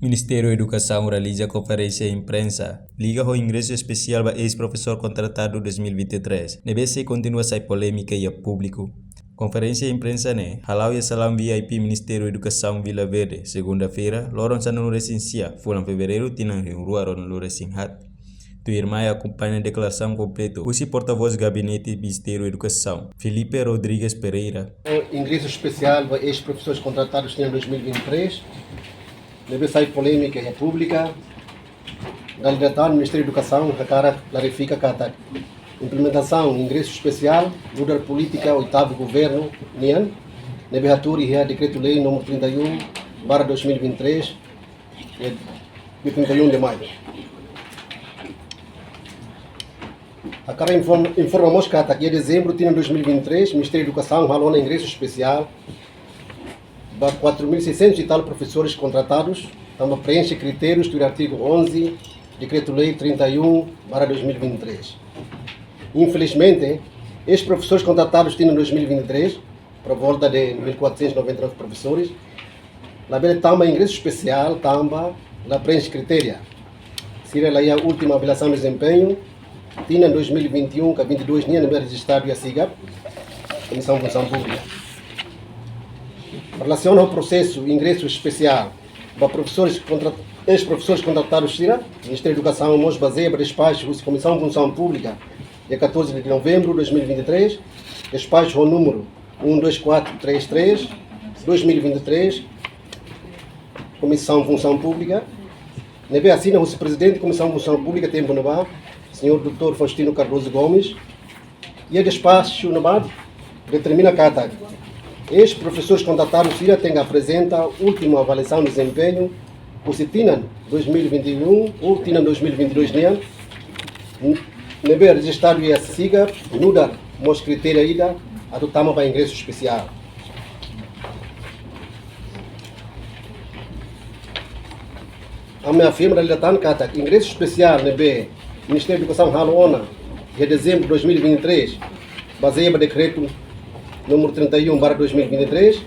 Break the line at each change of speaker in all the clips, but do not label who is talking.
Ministério da Educação realiza conferência de imprensa. Liga ao ingresso especial para ex-professor contratado 2023. NBC continua a sair polêmica e a público. Conferência de imprensa né? Halau e Salam VIP Ministério da Educação Vila Verde. Segunda-feira, Loron Sanunu Recensia. Fulan fevereiro, tinang rua Ron Recinhat. Tu irmã acompanha a declaração completa. O porta-voz do Gabinete do Ministério da Educação, Felipe Rodrigues Pereira.
Ingresso especial para ex-professores contratados em 2023. Deve sair polêmica e pública. Da liderança do Ministério da Educação, a cara clarifica que a implementação ingresso especial, muda política, oitavo governo, NIAN, deve atuar a decreto-lei número 31/2023, de 31 de maio. A cara informamos que até dezembro de 2023, o Ministério da Educação falou no ingresso especial para 4.600 e tal professores contratados, também preenche critérios do artigo 11, Decreto-Lei 31/2023. Infelizmente, estes professores contratados em 2023, por volta de 1.499 professores, lá também ingresso especial, também lá preenche critérios. Seria lá a última avaliação de desempenho, tinha em 2021, que 22 tinha no registrado e a SIGAP, Comissão de Função Pública. Em relação ao processo de ingresso especial para ex-professores contratados, o Ministério da Educação nos baseia para despacho da Comissão de Função Pública, dia 14 de novembro de 2023, despacho ao número 12433, 2023, Comissão de Função Pública. Neve assina o presidente da Comissão de Função Pública, tempo no bar, Sr. Dr. Faustino Cardoso Gomes, e a despacho no bar determina que ex-professores contratados têm apresenta a última avaliação de desempenho, o CITINAN 2021 ou TINAN 2022, neve registrado e a SIGA, nuda os critérios ainda, adotamos para ingresso especial. A minha firma relatando que ingresso especial neve Ministério da Educação Halona, de dezembro de 2023, baseia no decreto número 31/2023,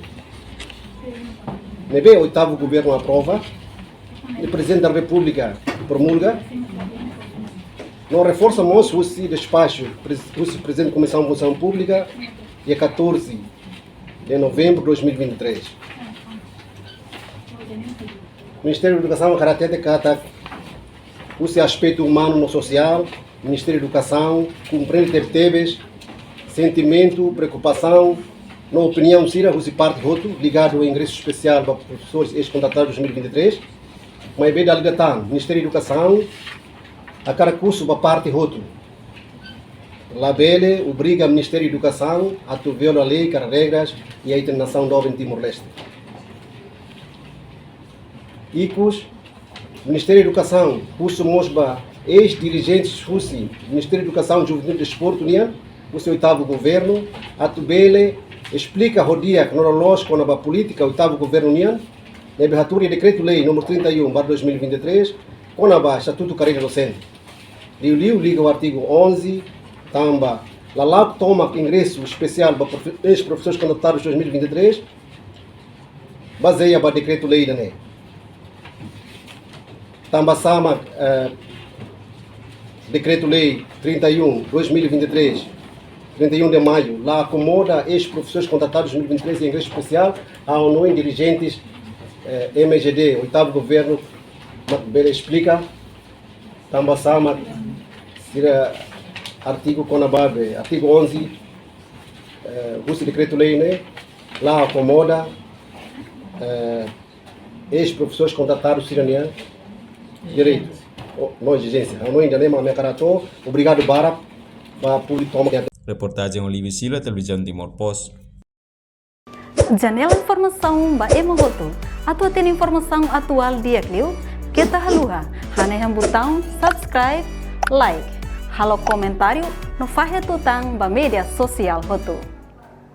neve o oitavo governo aprova, o Presidente da República promulga. Nós reforçamos o despacho do Presidente da Comissão de Função Pública, dia 14 de novembro de 2023. O Ministério da Educação caracteriza o aspecto humano no social. O Ministério da Educação compreende teve sentimento, preocupação, na opinião Cira, o parte outro ligado ao ingresso especial para professores ex-contratados de 2023, mas bem da ligação, Ministério da Educação, a cada curso para parte outro. La Bele obriga o Ministério da Educação a atuar a lei, as regras e a internação nova em Timor-Leste. ICUS, Ministério da Educação, curso Mosba, ex-dirigentes FUSI, Ministério da Educação, Juventude e Desporto, o seu oitavo governo, a Tubele explica o dia que nós com a política, o oitavo governo união, na abertura de decreto-lei número 31/2023, com a Estatuto Carreira Docente. Liga o artigo 11, também, lá toma ingresso especial para ex-professores contratados de 2023, baseia para decreto-lei da NE. Também sama decreto-lei 31/2023, 31 de maio, lá acomoda ex-professores contratados em 2023 em ingresso especial ao não dirigentes MGD, oitavo governo, Bela explica, também sama artigo Conababe, artigo 11, o decreto-lei, né? Lá acomoda ex-professores contratados siranianos, direito, não exigência, não ainda nem mais carato, obrigado para o público tomar.
Reportagem Olivia Silva, Televisão Timor Post.
Janela informação ba emohoto. Atua tem informação atual dia Clio. Kita haluha. Haneham botão subscribe, like. Halo comentário no fahe tutang ba media sosial hoto.